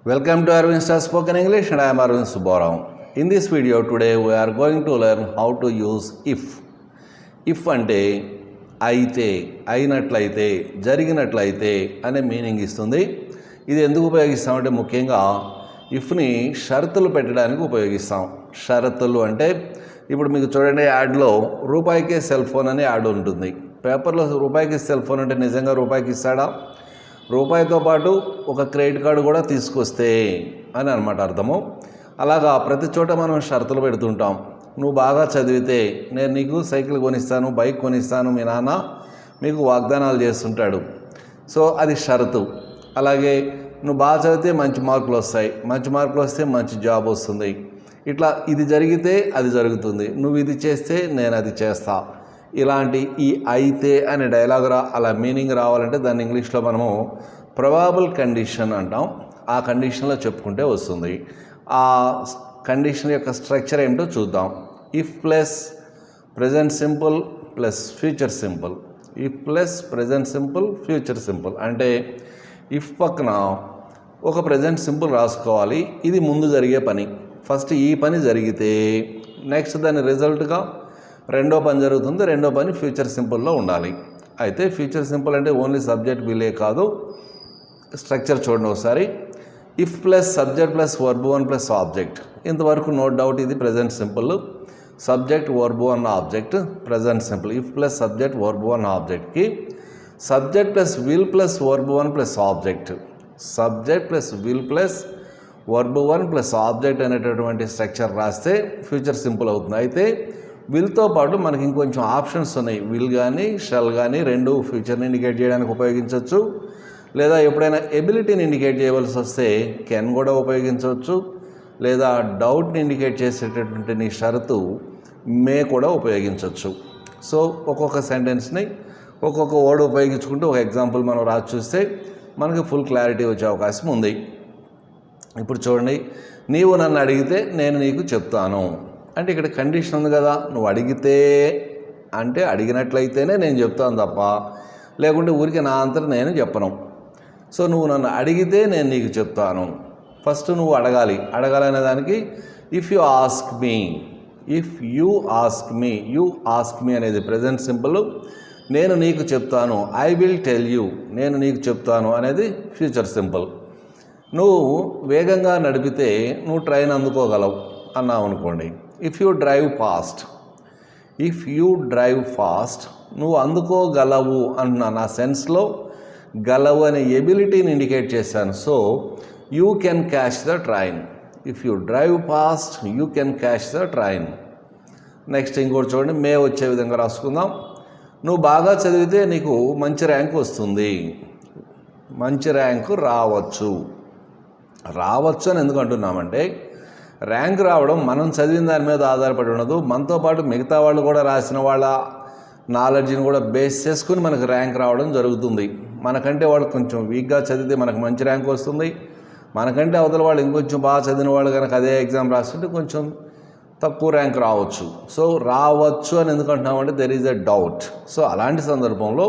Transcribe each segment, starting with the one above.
Welcome to Arvind Star Spoken English and I am Arvind Subbarao. In this video today we are going to learn how to use if. If అంటే అయితే, అయినట్లయితే, జరిగినట్లయితే అనే meaning ఇస్తుంది. ఇది ఎందుకు ఉపయోగిస్తామంటే ముఖ్యంగా ఇఫ్ని షరతులు పెట్టడానికి ఉపయోగిస్తాం. షరతులు అంటే ఇప్పుడు మీకు చూడండి యాడ్లో రూపాయికే సెల్ ఫోన్ అని యాడ్ ఉంటుంది. పేపర్లో రూపాయికి సెల్ ఫోన్ అంటే నిజంగా రూపాయికి ఇస్తాడా? రూపాయితో పాటు ఒక క్రెడిట్ కార్డు కూడా తీసుకొస్తే అని అనమాట అర్థము. అలాగా ప్రతి చోట మనం షరతులు పెడుతుంటాం. నువ్వు బాగా చదివితే నేను నీకు సైకిల్ కొనిస్తాను, బైక్ కొనిస్తాను, మీ నాన్న మీకు వాగ్దానాలు చేస్తుంటాడు. సో అది షరతు. అలాగే నువ్వు బాగా చదివితే మంచి మార్కులు వస్తాయి, మంచి మార్కులు వస్తే మంచి జాబ్ వస్తుంది. ఇట్లా ఇది జరిగితే అది జరుగుతుంది, నువ్వు ఇది చేస్తే నేను అది చేస్తా. ఇలాంటి ఈ అయితే అనే డైలాగ్ అలా మీనింగ్ రావాలంటే దాన్ని ఇంగ్లీష్లో మనము ప్రొబాబుల్ కండిషన్ అంటాం. ఆ కండిషన్లో చెప్పుకుంటే వస్తుంది. ఆ కండిషన్ యొక్క స్ట్రక్చర్ ఏంటో చూద్దాం. If plus present simple plus future simple. If plus present simple future simple అంటే ఇఫ్ పక్కన ఒక ప్రెజెంట్ సింపుల్ రాసుకోవాలి. ఇది ముందు జరిగే పని. ఫస్ట్ ఈ పని జరిగితే నెక్స్ట్ దాని రిజల్ట్గా రెండో పని జరుగుతుంది. రెండో పని ఫ్యూచర్ సింపుల్లో ఉండాలి. అయితే ఫ్యూచర్ సింపుల్ అంటే ఓన్లీ సబ్జెక్ట్ విలే కాదు. స్ట్రక్చర్ చూడండి ఒకసారి. If plus subject plus verb one plus object. ఇంతవరకు నో డౌట్ ఇది present simple. Subject verb one object present simple. If plus subject verb one ఆబ్జెక్ట్కి subject plus will plus verb one plus object. Subject plus will plus verb one plus object అనేటటువంటి structure రాస్తే future simple అవుతుంది. అయితే విల్తో పాటు మనకి ఇంకొంచెం options ఉన్నాయి. Will కానీ షల్ కానీ రెండు ఫ్యూచర్ని ఇండికేట్ చేయడానికి ఉపయోగించవచ్చు. లేదా ఎప్పుడైనా ఎబిలిటీని ఇండికేట్ చేయవలసి వస్తే కెన్ కూడా ఉపయోగించవచ్చు. లేదా డౌట్ని ఇండికేట్ చేసేటటువంటి నీ షరతు మే కూడా ఉపయోగించవచ్చు. సో ఒక్కొక్క సెంటెన్స్ని ఒక్కొక్క వర్డ్ ఉపయోగించుకుంటూ ఒక ఎగ్జాంపుల్ మనం రాసి చూస్తే మనకి ఫుల్ క్లారిటీ వచ్చే అవకాశం ఉంది. ఇప్పుడు చూడండి, నీవు నన్ను అడిగితే నేను నీకు చెప్తాను అంటే ఇక్కడ కండిషన్ ఉంది కదా. నువ్వు అడిగితే అంటే అడిగినట్లయితేనే నేను చెప్తాను తప్ప లేకుంటే ఊరికి నా అంతటా నేను చెప్పను. సో నువ్వు నన్ను అడిగితే నేను నీకు చెప్తాను. ఫస్ట్ నువ్వు అడగాలనే దానికి if you ask me. If you ask me, you ask me అనేది ప్రజెంట్ సింపుల్. నేను నీకు చెప్తాను, ఐ విల్ టెల్ యూ, నేను నీకు చెప్తాను అనేది ఫ్యూచర్ సింపుల్. నువ్వు వేగంగా నడిపితే నువ్వు ట్రైన్ అందుకోగలవు అన్నావు అనుకోండి. If you drive fast. If you drive fast నువ్వు అందుకోగలవు అంటున్నా. నా సెన్స్లో గలవు అనే ఎబిలిటీని ఇండికేట్ చేశాను. So you can catch the train. If you drive fast you can catch the train. Next ఇంకోటి చూడండి, మే వచ్చే విధంగా రాసుకుందాం. నువ్వు బాగా చదివితే నీకు మంచి ర్యాంక్ వస్తుంది. మంచి ర్యాంకు రావచ్చు. రావచ్చు అని ఎందుకు అంటున్నామంటే ర్యాంక్ రావడం మనం చదివిన దాని మీద ఆధారపడి ఉండదు. మనతో పాటు మిగతా వాళ్ళు కూడా రాసిన వాళ్ళ నాలెడ్జ్ని కూడా బేస్ చేసుకుని మనకు ర్యాంక్ రావడం జరుగుతుంది. మనకంటే వాళ్ళు కొంచెం వీక్గా చదివితే మనకు మంచి ర్యాంక్ వస్తుంది. మనకంటే అవతల వాళ్ళు ఇంకొంచెం బాగా చదివిన వాళ్ళు కనుక అదే ఎగ్జామ్ రాస్తుంటే కొంచెం తక్కువ ర్యాంక్ రావచ్చు. సో రావచ్చు అని ఎందుకు అంటున్నామంటే there is a doubt. So అలాంటి సందర్భంలో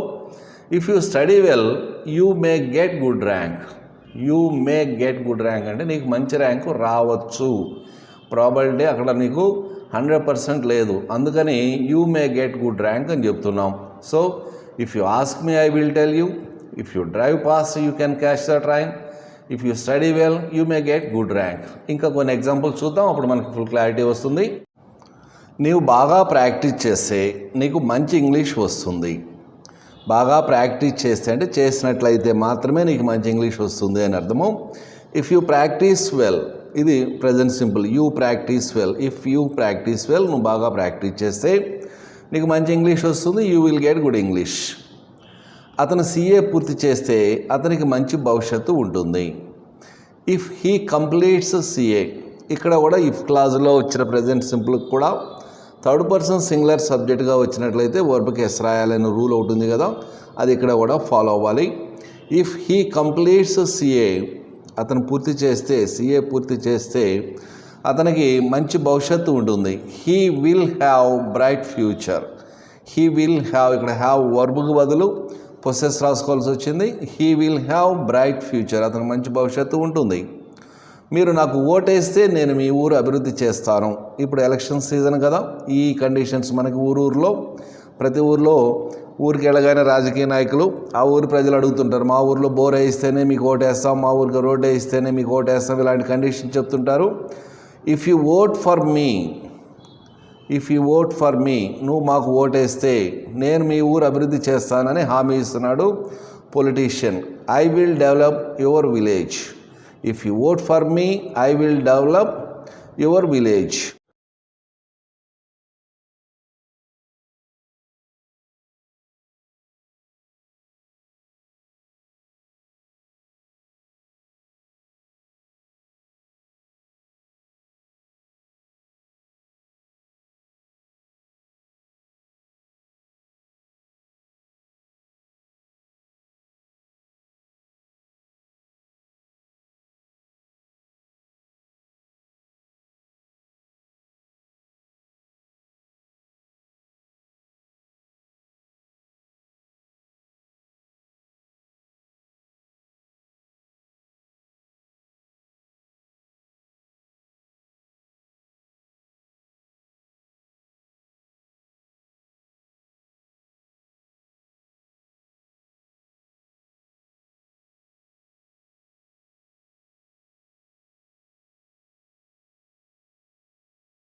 if you study well you may get good rank. You may get good rank అంటే నీకు మంచి ర్యాంకు రావచ్చు. ప్రాబిలిటీ అక్కడ నీకు 100% లేదు. అందుకని you may get good rank అని చెప్తున్నాం. So if you ask me I will tell you. If you drive fast you can catch the train. If you study well you may get good rank. ఇంకా కొన్ని examples చూద్దాం, అప్పుడు మనకి full clarity వస్తుంది. నీవు బాగా ప్రాక్టీస్ చేస్తే నీకు మంచి ఇంగ్లీష్ వస్తుంది. బాగా ప్రాక్టీస్ చేస్తే అంటే చేసినట్లయితే మాత్రమే నీకు మంచి ఇంగ్లీష్ వస్తుంది అని అర్థము. ఇఫ్ యూ ప్రాక్టీస్ వెల్ ఇది present simple. You practice well. If you practice well నువ్వు బాగా ప్రాక్టీస్ చేస్తే నీకు మంచి ఇంగ్లీష్ వస్తుంది. You will get good English. అతను CA పూర్తి చేస్తే అతనికి మంచి భవిష్యత్తు ఉంటుంది. ఇఫ్ హీ కంప్లీట్స్ CA ఇక్కడ కూడా ఇఫ్ క్లాజ్లో వచ్చిన ప్రజెంట్ సింపుల్ కూడా థర్డ్ పర్సన్ సింగులర్ సబ్జెక్ట్గా వచ్చినట్లయితే వర్బ్కి ఎస్ రాయాలనే రూల్ ఒకటి ఉంది కదా, అది ఇక్కడ కూడా ఫాలో అవ్వాలి. ఇఫ్ హీ కంప్లీట్స్ CA అతను పూర్తి చేస్తే CA పూర్తి చేస్తే అతనికి మంచి భవిష్యత్తు ఉంటుంది. He will have bright future. He will have ఇక్కడ హ్యావ్ వర్బ్కి బదులు పొసెస్ రాసుకోవాల్సి వచ్చింది. He will have bright future అతనికి మంచి భవిష్యత్తు ఉంటుంది. మీరు నాకు ఓటేస్తే నేను మీ ఊరు అభివృద్ధి చేస్తాను. ఇప్పుడు ఎలక్షన్ సీజన్ కదా, ఈ కండిషన్స్ మనకి ఊరూరులో ప్రతి ఊరిలో ఊరికి వెళ్ళగానే రాజకీయ నాయకులు ఆ ఊరి ప్రజలు అడుగుతుంటారు, మా ఊరిలో బోర్ వేయిస్తేనే మీకు ఓటేస్తాం, మా ఊరికి రోడ్ వేయిస్తేనే మీకు ఓటేస్తాం, ఇలాంటి కండిషన్ చెప్తుంటారు. If you vote for me నువ్వు మాకు ఓటేస్తే నేను మీ ఊరు అభివృద్ధి చేస్తానని హామీ ఇస్తున్నాడు politician. I will develop your village. If you vote for me I will develop your village.